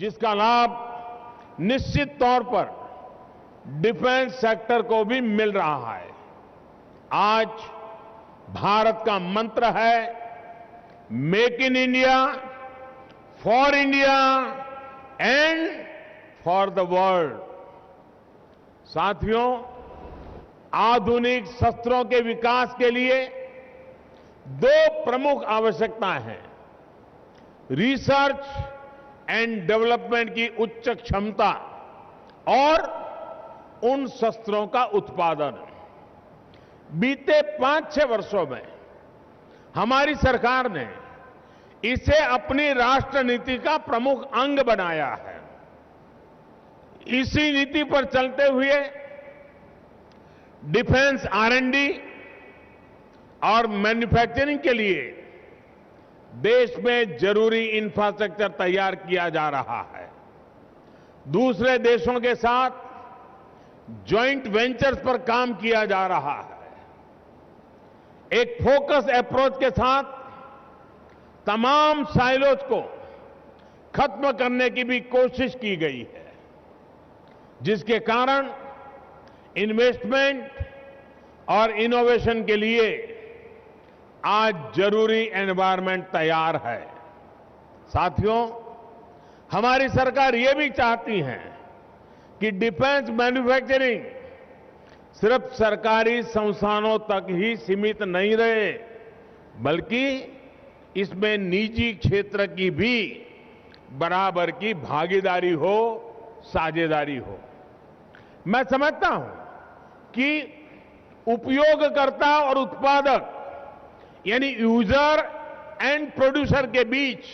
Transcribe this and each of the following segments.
जिसका लाभ निश्चित तौर पर डिफेंस सेक्टर को भी मिल रहा है। आज भारत का मंत्र है make in India, for India and for the world. साथियों, आधुनिक शस्त्रों के विकास के लिए दो प्रमुख आवश्यकताएं हैं। रिसर्च एंड डेवलपमेंट की उच्च क्षमता और उन शस्त्रों का उत्पादन। बीते 5-6 वर्षों में हमारी सरकार ने इसे अपनी राष्ट्र नीति का प्रमुख अंग बनाया है। इसी नीति पर चलते हुए डिफेंस R&D और मैन्युफैक्चरिंग के लिए देश में जरूरी इंफ्रास्ट्रक्चर तैयार किया जा रहा है। दूसरे देशों के साथ जॉइंट वेंचर्स पर काम किया जा रहा है। एक फोकस अप्रोच के साथ तमाम साइलोज को खत्म करने की भी कोशिश की गई है, जिसके कारण इन्वेस्टमेंट और इनोवेशन के लिए आज जरूरी एनवायरनमेंट तैयार है। साथियों, हमारी सरकार ये भी चाहती है कि डिफेंस मैन्युफैक्चरिंग सिर्फ सरकारी संस्थानों तक ही सीमित नहीं रहे, बल्कि इसमें निजी क्षेत्र की भी बराबर की भागीदारी हो, साझेदारी हो। मैं समझता हूं कि उपयोगकर्ता और उत्पादक यानी यूजर एंड प्रोड्यूसर के बीच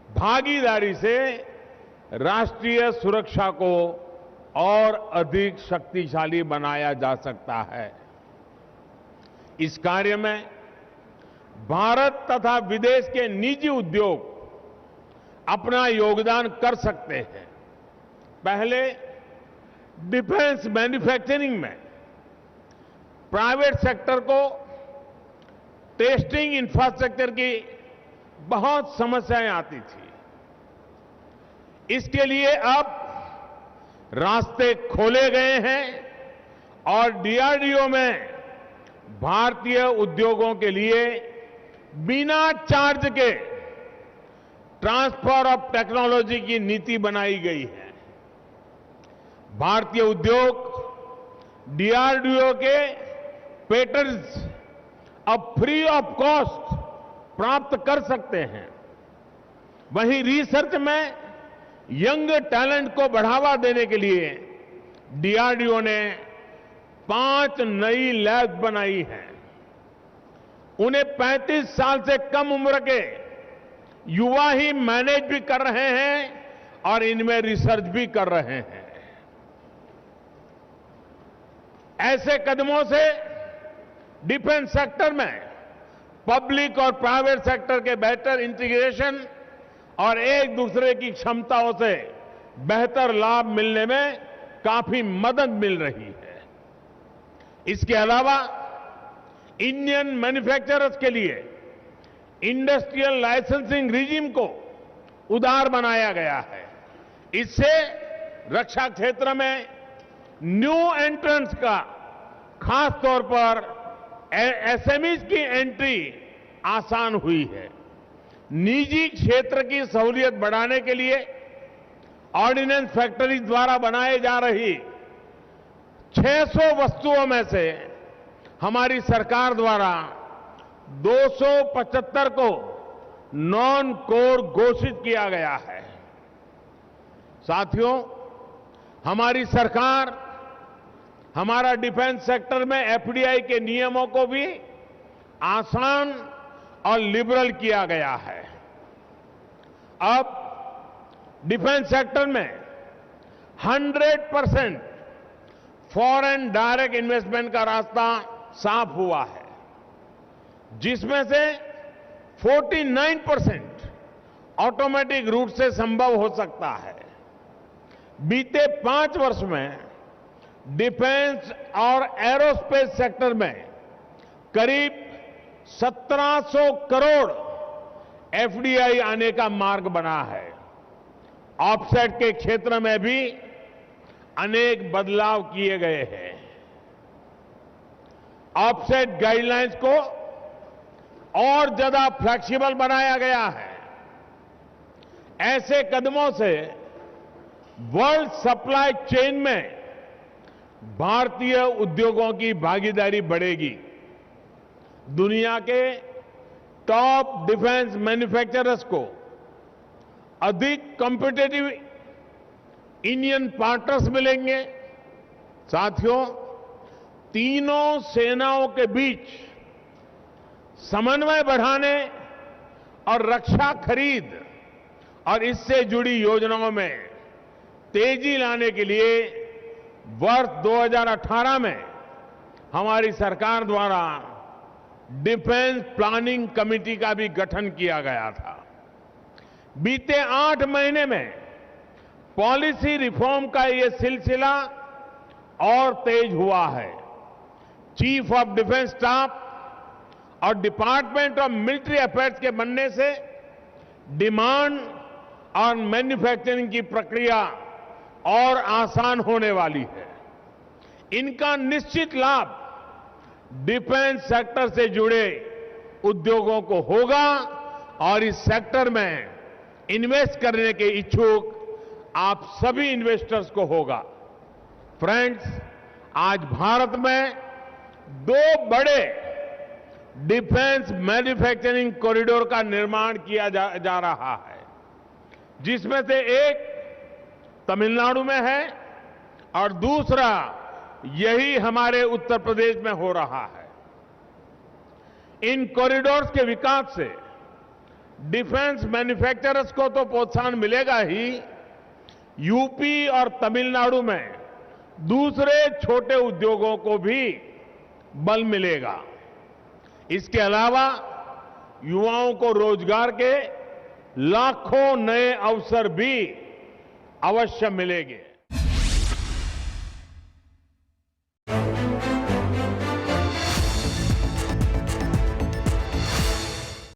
भागीदारी से राष्ट्रीय सुरक्षा को और अधिक शक्तिशाली बनाया जा सकता है। इस कार्य में भारत तथा विदेश के निजी उद्योग अपना योगदान कर सकते हैं। पहले डिफेंस मैन्युफैक्चरिंग में प्राइवेट सेक्टर को टेस्टिंग इंफ्रास्ट्रक्चर की बहुत समस्याएं आती थी। इसके लिए अब रास्ते खोले गए हैं और डीआरडीओ में भारतीय उद्योगों के लिए बिना चार्ज के ट्रांसफर ऑफ टेक्नोलॉजी की नीति बनाई गई है। भारतीय उद्योग डीआरडीओ के पेटेंट्स अब फ्री ऑफ कॉस्ट प्राप्त कर सकते हैं। वहीं रिसर्च में यंग टैलेंट को बढ़ावा देने के लिए डीआरडीओ ने 5 नई लैब बनाई हैं। उन्हें 35 साल से कम उम्र के युवा ही मैनेज भी कर रहे हैं और इनमें रिसर्च भी कर रहे हैं। ऐसे कदमों से डिफेंस सेक्टर में पब्लिक और प्राइवेट सेक्टर के बेहतर इंटीग्रेशन और एक दूसरे की क्षमताओं से बेहतर लाभ मिलने में काफी मदद मिल रही है। इसके अलावा इंडियन मैन्युफैक्चरर्स के लिए इंडस्ट्रियल लाइसेंसिंग रिजीम को उदार बनाया गया है। इससे रक्षा क्षेत्र में न्यू एंट्रेंट्स का, खास तौर पर एसएमईज की एंट्री आसान हुई है। निजी क्षेत्र की सहूलियत बढ़ाने के लिए ऑर्डिनेंस फैक्ट्री द्वारा बनाए जा रही 600 वस्तुओं में से हमारी सरकार द्वारा 275 को नॉन कोर घोषित किया गया है। साथियों, हमारी सरकार हमारा डिफेंस सेक्टर में एफडीआई के नियमों को भी आसान और लिबरल किया गया है। अब डिफेंस सेक्टर में 100% फॉरेन डायरेक्ट इन्वेस्टमेंट का रास्ता साफ हुआ है, जिसमें से 49% ऑटोमेटिक रूट से संभव हो सकता है। बीते 5 वर्ष में डिफेंस और एरोस्पेस सेक्टर में करीब 1700 करोड़ एफडीआई आने का मार्ग बना है। ऑफसेट के क्षेत्र में भी अनेक बदलाव किए गए हैं। ऑफसेट गाइडलाइंस को और ज्यादा फ्लेक्सिबल बनाया गया है। ऐसे कदमों से वर्ल्ड सप्लाई चेन में भारतीय उद्योगों की भागीदारी बढ़ेगी। दुनिया के टॉप डिफेंस मैन्युफैक्चरर्स को अधिक कॉम्पिटिटिव इंडियन पार्टनर्स मिलेंगे। साथियों, तीनों सेनाओं के बीच समन्वय बढ़ाने और रक्षा खरीद और इससे जुड़ी योजनाओं में तेजी लाने के लिए वर्ष 2018 में हमारी सरकार द्वारा डिफेंस प्लानिंग कमेटी का भी गठन किया गया था। बीते 8 महीने में पॉलिसी रिफॉर्म का ये सिलसिला और तेज हुआ है। चीफ ऑफ डिफेंस स्टाफ और डिपार्टमेंट ऑफ मिलिट्री अफेयर्स के बनने से डिमांड और मैन्युफैक्चरिंग की प्रक्रिया और आसान होने वाली है। इनका निश्चित लाभ डिफेंस सेक्टर से जुड़े उद्योगों को होगा और इस सेक्टर में इन्वेस्ट करने के इच्छुक आप सभी इन्वेस्टर्स को होगा। फ्रेंड्स, आज भारत में 2 बड़े डिफेंस मैन्युफैक्चरिंग कॉरिडोर का निर्माण किया जा रहा है, जिसमें से एक तमिलनाडु में है और दूसरा यही हमारे उत्तर प्रदेश में हो रहा है। इन कॉरिडोर्स के विकास से डिफेंस मैन्युफैक्चरर्स को तो प्रोत्साहन मिलेगा ही, यूपी और तमिलनाडु में दूसरे छोटे उद्योगों को भी बल मिलेगा। इसके अलावा युवाओं को रोजगार के लाखों नए अवसर भी अवश्य मिलेंगे।